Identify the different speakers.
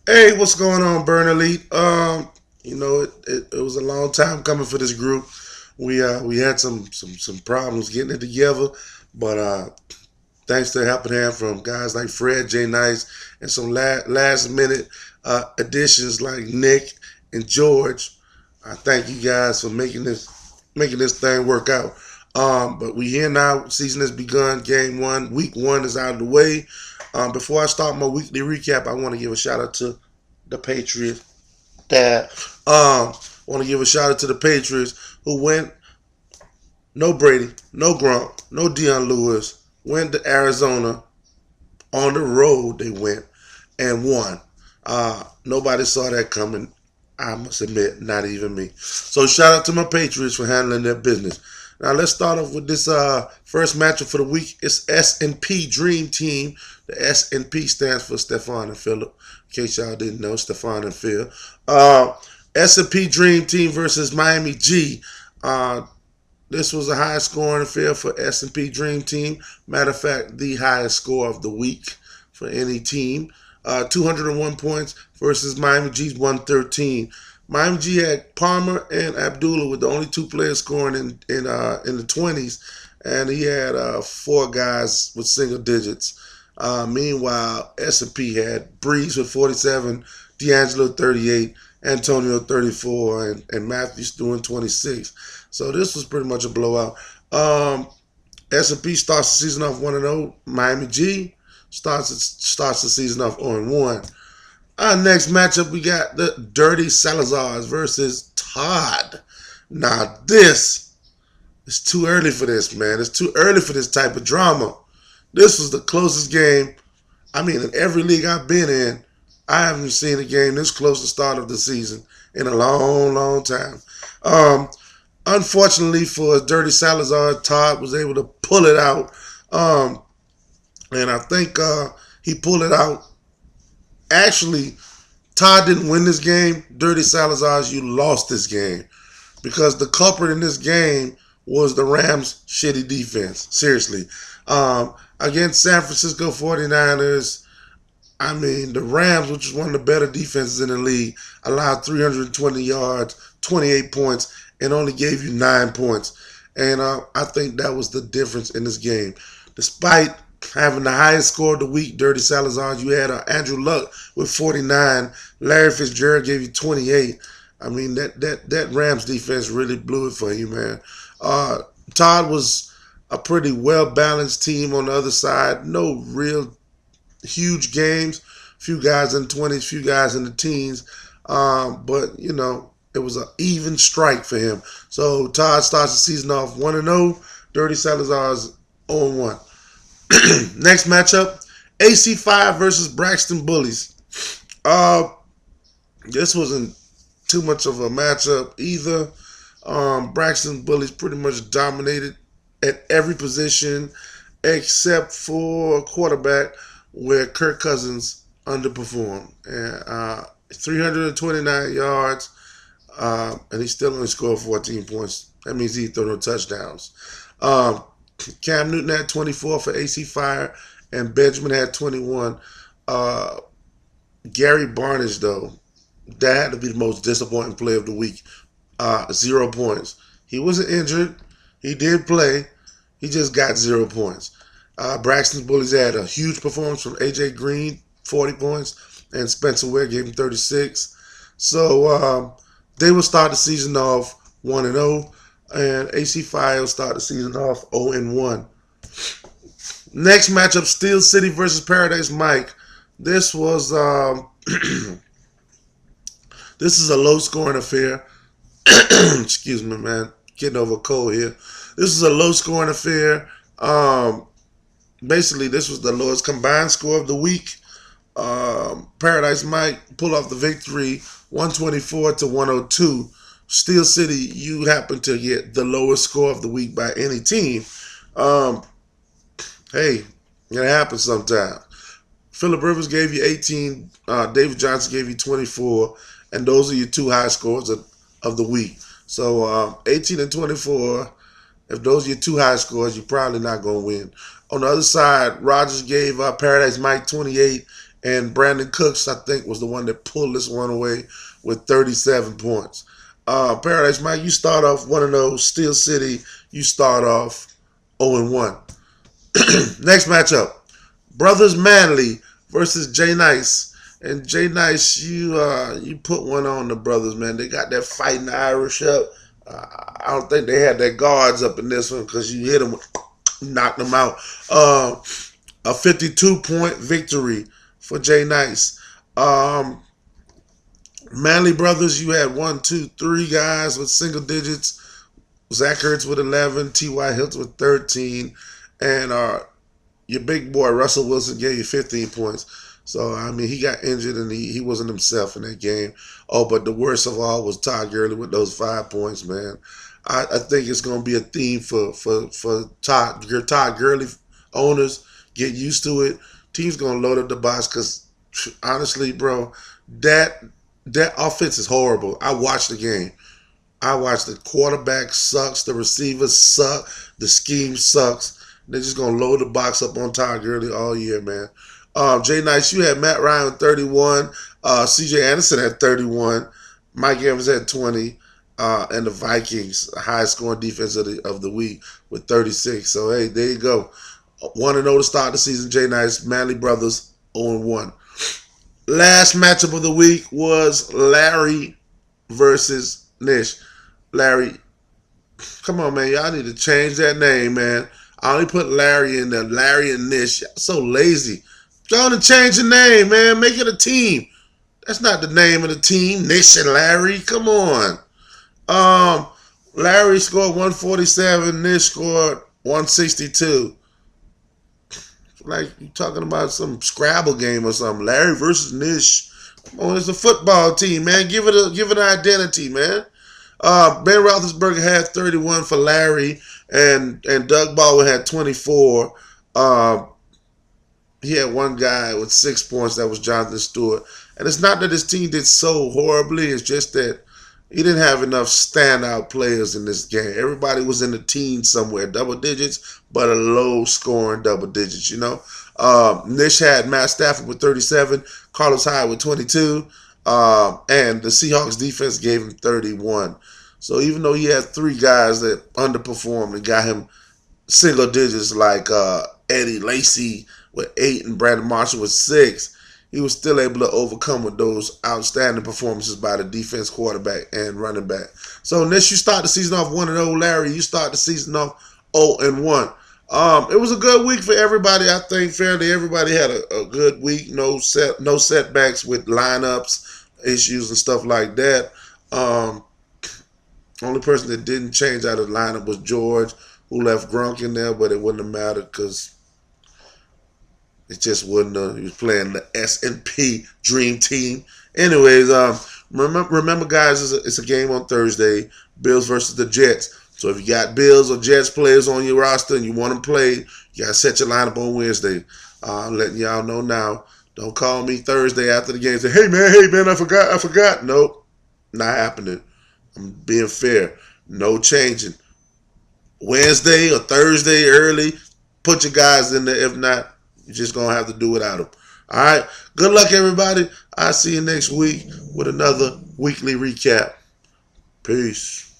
Speaker 1: Hey, what's going on, Burn Elite? It was a long time coming for this group. We had some problems getting it together, but thanks to helping hand from guys like Fred, J Nice, and some last minute additions like Nick and George. I thank you guys for making this thing work out. But we here now. Season has begun. Game one, week one is out of the way. Before I start my weekly recap, I want to give a shout out to the Patriots. That want to give a shout out to the Patriots who went no Brady, no Gronk, no Deion Lewis. Went to Arizona on the road. They went and won. Nobody saw that coming. I must admit, not even me. So shout out to my Patriots for handling their business. Now let's start off with this first matchup for the week. It's S&P Dream Team. The S&P stands for Stefan and Philip. In case y'all didn't know, Stefan and Phil. S&P Dream Team versus Miami G. This was a high scoring affair for S&P Dream Team. Matter of fact, the highest score of the week for any team. 201 points versus Miami G's 113. Miami G had Palmer and Abdullah with the only two players scoring in the 20s, and he had four guys with single digits. Meanwhile, S&P had Breeze with 47, D'Angelo 38, Antonio 34, and Matthews doing 26. So this was pretty much a blowout. S&P starts the season off 1-0. Miami G starts the season off 0-1. Our next matchup, we got the Dirty Salazars versus Todd. Now this is too early for this, man. It's too early for this type of drama. This was the closest game. I mean, in every league I've been in, I haven't seen a game this close to the start of the season in a long, long time. Unfortunately for Dirty Salazar, Todd was able to pull it out. And I think he pulled it out. Actually, Todd didn't win this game. Dirty Salazar's, you lost this game. Because the culprit in this game was the Rams' shitty defense. Seriously. Against San Francisco 49ers, I mean, the Rams, which is one of the better defenses in the league, allowed 320 yards, 28 points, and only gave you 9 points. And I think that was the difference in this game. Despite having the highest score of the week, Dirty Salazar, you had Andrew Luck with 49. Larry Fitzgerald gave you 28. I mean, that Rams defense really blew it for you, man. Todd was a pretty well-balanced team on the other side. No real huge games. Few guys in the 20s, few guys in the teens. But, it was an even strike for him. So Todd starts the season off 1-0. Dirty Salazar's 0-1. Next matchup, AC5 versus Braxton Bullies. This wasn't too much of a matchup either. Braxton Bullies pretty much dominated at every position except for quarterback, where Kirk Cousins underperformed. And 329 yards, and he still only scored 14 points. That means he threw no touchdowns. Cam Newton had 24 for AC Fire, and Benjamin had 21. Gary Barnage, though, that had to be the most disappointing player of the week. 0 points. He wasn't injured. He did play. He just got 0 points. Braxton Bullies had a huge performance from A.J. Green, 40 points, and Spencer Ware gave him 36. So they will start the season off 1-0, and AC Fire will start the season off 0-1. Next matchup, Steel City versus Paradise Mike. This was this is a low-scoring affair. Excuse me, man. Getting over a cold here. This is a low-scoring affair. Basically, this was the lowest combined score of the week. Paradise Mike pulled off the victory, 124-102. Steel City, you happen to get the lowest score of the week by any team. Hey, it happens sometimes. Phillip Rivers gave you 18. David Johnson gave you 24. And those are your two high scores of the week. So 18 and 24, if those are your two high scores, you're probably not going to win. On the other side, Rogers gave Paradise Mike 28, And Brandon Cooks, I think, was the one that pulled this one away with 37 points. Paradise Mike, you start off one of those. Steel City, you start off 0-1. Next matchup, Brothers Manley versus Jay Nice. And Jay Nice, you put one on the brothers, man. They got that fighting Irish up. I don't think they had their guards up in this one because you hit them, knocked them out. A 52-point victory for Jay Nice. Manley Brothers, you had 1, 2, 3 guys with single digits. Zach Ertz with 11, T.Y. Hilton with 13, and your big boy Russell Wilson gave you 15 points. So, I mean, he got injured and he wasn't himself in that game. Oh, but the worst of all was Todd Gurley with those 5 points, man. I think it's going to be a theme for Todd Gurley owners. Get used to it. Team's going to load up the box because, honestly, bro, that offense is horrible. I watched the game. I watched the quarterback sucks, the receivers suck, the scheme sucks. They're just going to load the box up on Todd Gurley all year, man. Jay Nice, you had Matt Ryan with 31. C.J. Anderson had 31. Mike Evans had 20. And the Vikings, highest scoring defense of the week with 36. So, hey, there you go. 1-0 to start the season, Jay Nice. Manley Brothers 0-1. Last matchup of the week was Larry versus Nish. Larry, come on, man. Y'all need to change that name, man. I only put Larry in there. Larry and Nish. Y'all so lazy. Y'all to change the name, man. Make it a team. That's not the name of the team. Nish and Larry. Come on. Larry scored 147. Nish scored 162. Like you talking about some Scrabble game or something. Larry versus Nish. Come on, it's a football team, man. Give it an identity, man. Ben Roethlisberger had 31 for Larry, and Doug Baldwin had 24. He had one guy with 6 points. That was Jonathan Stewart. And it's not that his team did so horribly. It's just that he didn't have enough standout players in this game. Everybody was in the teens somewhere, double digits, but a low-scoring double digits, you know. Nish had Matt Stafford with 37, Carlos Hyde with 22, and the Seahawks defense gave him 31. So even though he had 3 guys that underperformed and got him single digits like Eddie Lacy with 8 and Brandon Marshall with 6, he was still able to overcome with those outstanding performances by the defense, quarterback, and running back. So, Nish, you start the season off 1-0. Larry, you start the season off 0-1. It was a good week for everybody. I think fairly everybody had a good week. No setbacks with lineups, issues, and stuff like that. Only person that didn't change out of the lineup was George, who left Gronk in there, but it wouldn't have mattered because it just wouldn't have. He was playing the S&P Dream Team. Anyways, remember, guys, it's a game on Thursday. Bills versus the Jets. So if you got Bills or Jets players on your roster and you want them played, you got to set your lineup on Wednesday. I'm letting y'all know now. Don't call me Thursday after the game and say, hey, man, I forgot. Nope, not happening. I'm being fair. No changing. Wednesday or Thursday early, put your guys in there. If not, you're just going to have to do without them. All right. Good luck, everybody. I'll see you next week with another weekly recap. Peace.